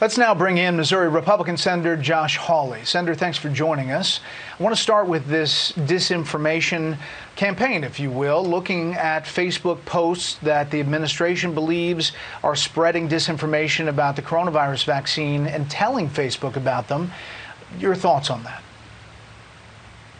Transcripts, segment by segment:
Let's now bring in Missouri Republican Senator Josh Hawley. Senator, thanks for joining us. I want to start with this disinformation campaign, if you will, looking at Facebook posts that the administration believes are spreading disinformation about the coronavirus vaccine and telling Facebook about them. Your thoughts on that?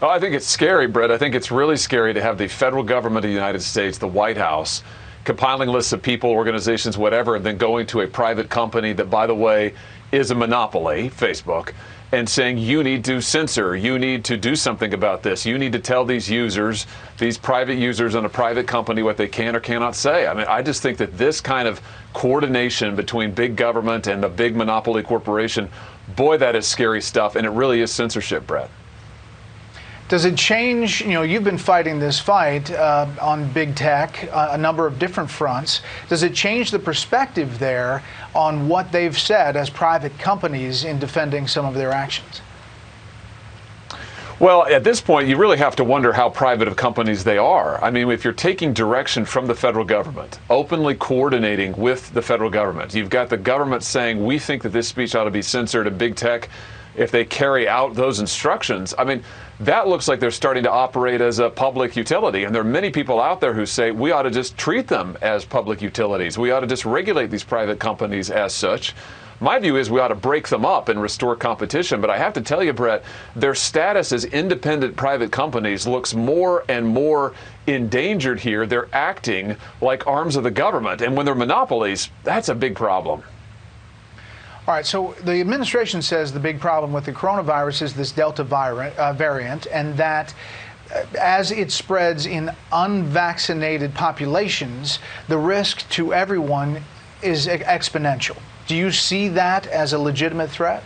Well, I think it's scary, Brett. I think it's really scary to have the federal government of the United States, the White House, compiling lists of people, organizations, whatever, and then going to a private company that, by the way, is a monopoly, Facebook, and saying, you need to censor, you need to do something about this, you need to tell these users, these private users on a private company, what they can or cannot say. I mean, I just think that this kind of coordination between big government and the big monopoly corporation, boy, that is scary stuff, and it really is censorship, Brett. Does it change, you've been fighting this fight on big tech, a number of different fronts. Does it change the perspective there on what they've said as private companies in defending some of their actions? Well, at this point, you really have to wonder how private of companies they are. I mean, if you're taking direction from the federal government, openly coordinating with the federal government, you've got the government saying, we think that this speech ought to be censored, and big tech, if they carry out those instructions, I mean, that looks like they're starting to operate as a public utility. And there are many people out there who say we ought to just treat them as public utilities. We ought to just regulate these private companies as such. My view is we ought to break them up and restore competition. But I have to tell you, Brett, their status as independent private companies looks more and more endangered here. They're acting like arms of the government. And when they're monopolies, that's a big problem. All right, so the administration says the big problem with the coronavirus is this Delta variant, and that as it spreads in unvaccinated populations, the risk to everyone is exponential. Do you see that as a legitimate threat?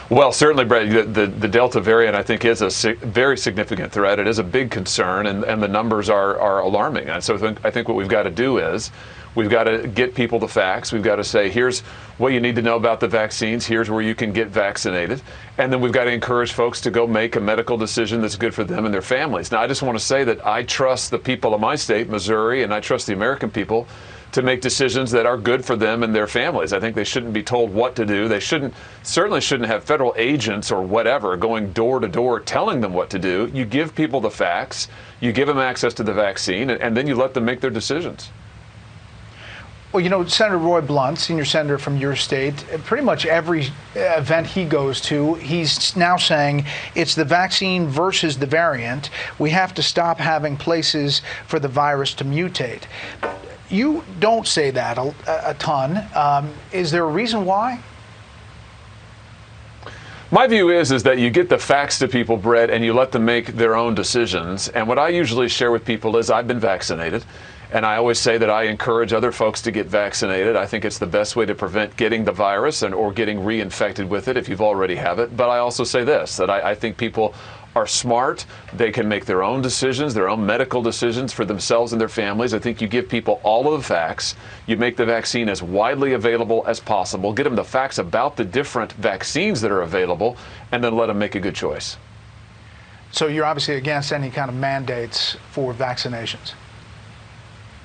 Well, certainly, Brett, the Delta variant, I think, is a very significant threat. It is a big concern, and the numbers are alarming. And so I think what we've got to do is we've got to get people the facts. We've got to say, here's what you need to know about the vaccines. Here's where you can get vaccinated. And then we've got to encourage folks to go make a medical decision that's good for them and their families. Now, I just want to say that I trust the people of my state, Missouri, and I trust the American people to make decisions that are good for them and their families. I think they shouldn't be told what to do. They certainly shouldn't have federal agents or whatever going door to door telling them what to do. You give people the facts, you give them access to the vaccine, and then you let them make their decisions. Well, Senator Roy Blunt, senior senator from your state, pretty much every event he goes to, he's now saying it's the vaccine versus the variant. We have to stop having places for the virus to mutate. You don't say that a ton. Is there a reason why? My view is that you get the facts to people, Brett, and you let them make their own decisions. And what I usually share with people is I've been vaccinated. And I always say that I encourage other folks to get vaccinated. I think it's the best way to prevent getting the virus or getting reinfected with it if you've already have it. But I also say this, that I think people are smart. They can make their own decisions, their own medical decisions for themselves and their families. I think you give people all of the facts. You make the vaccine as widely available as possible. Get them the facts about the different vaccines that are available, and then let them make a good choice. So you're obviously against any kind of mandates for vaccinations?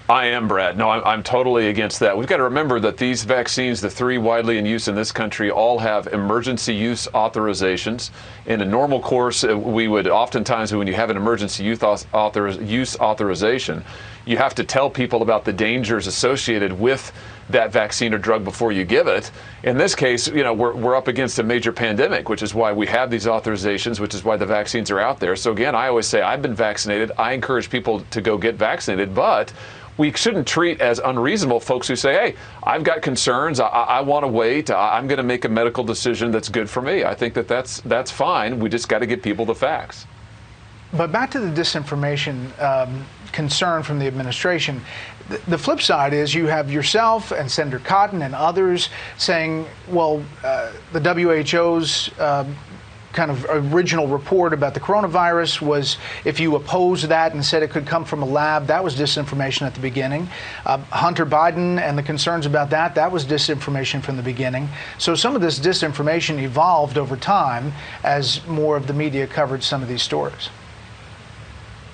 I am, Brad. No, I'm totally against that. We've got to remember that these vaccines, the three widely in use in this country, all have emergency use authorizations. In a normal course, we would oftentimes, when you have an emergency use authorization, you have to tell people about the dangers associated with that vaccine or drug before you give it. In this case, we're up against a major pandemic, which is why we have these authorizations, which is why the vaccines are out there. So again, I always say I've been vaccinated. I encourage people to go get vaccinated, but we shouldn't treat as unreasonable folks who say, hey, I've got concerns, I want to wait, I'm going to make a medical decision that's good for me. I think that's fine. We just got to get people the facts. But back to the disinformation concern from the administration, the flip side is you have yourself and Senator Cotton and others saying, well, the WHO's kind of original report about the coronavirus was, if you oppose that and said it could come from a lab, that was disinformation at the beginning. Hunter Biden and the concerns about that was disinformation from the beginning. So some of this disinformation evolved over time as more of the media covered some of these stories.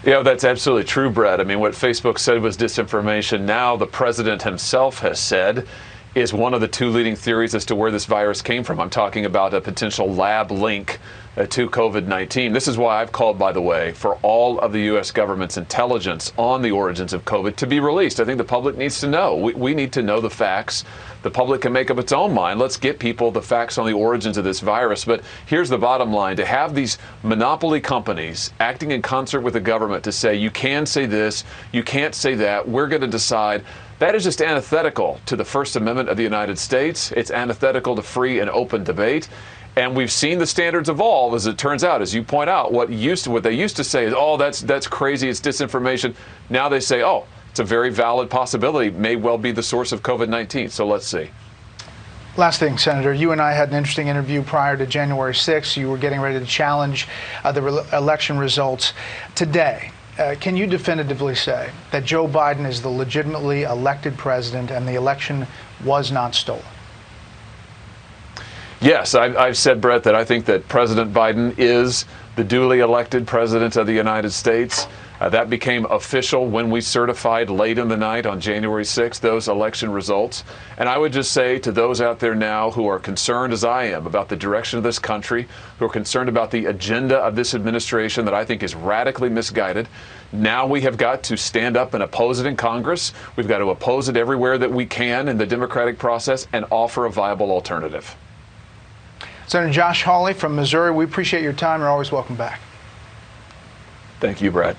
Yeah, that's absolutely true, Brett. I mean, what Facebook said was disinformation. Now the president himself has said is one of the two leading theories as to where this virus came from. I'm talking about a potential lab link to COVID-19. This is why I've called, by the way, for all of the U.S. government's intelligence on the origins of COVID to be released. I think the public needs to know. We need to know the facts. The public can make up its own mind. Let's get people the facts on the origins of this virus. But here's the bottom line. To have these monopoly companies acting in concert with the government to say, you can say this, you can't say that, we're going to decide, that is just antithetical to the First Amendment of the United States. It's antithetical to free and open debate. And we've seen the standards evolve, as it turns out. As you point out, what they used to say is, oh, that's crazy, it's disinformation. Now they say, oh, it's a very valid possibility, may well be the source of COVID-19. So let's see. Last thing, Senator, you and I had an interesting interview prior to January 6th. You were getting ready to challenge the election results. Today, can you definitively say that Joe Biden is the legitimately elected president and the election was not stolen? Yes, I've said, Brett, that I think that President Biden is the duly elected president of the United States. That became official when we certified late in the night on January 6th those election results. And I would just say to those out there now who are concerned, as I am, about the direction of this country, who are concerned about the agenda of this administration that I think is radically misguided, now we have got to stand up and oppose it in Congress. We've got to oppose it everywhere that we can in the democratic process and offer a viable alternative. Senator Josh Hawley from Missouri, we appreciate your time. You're always welcome back. Thank you, Brad.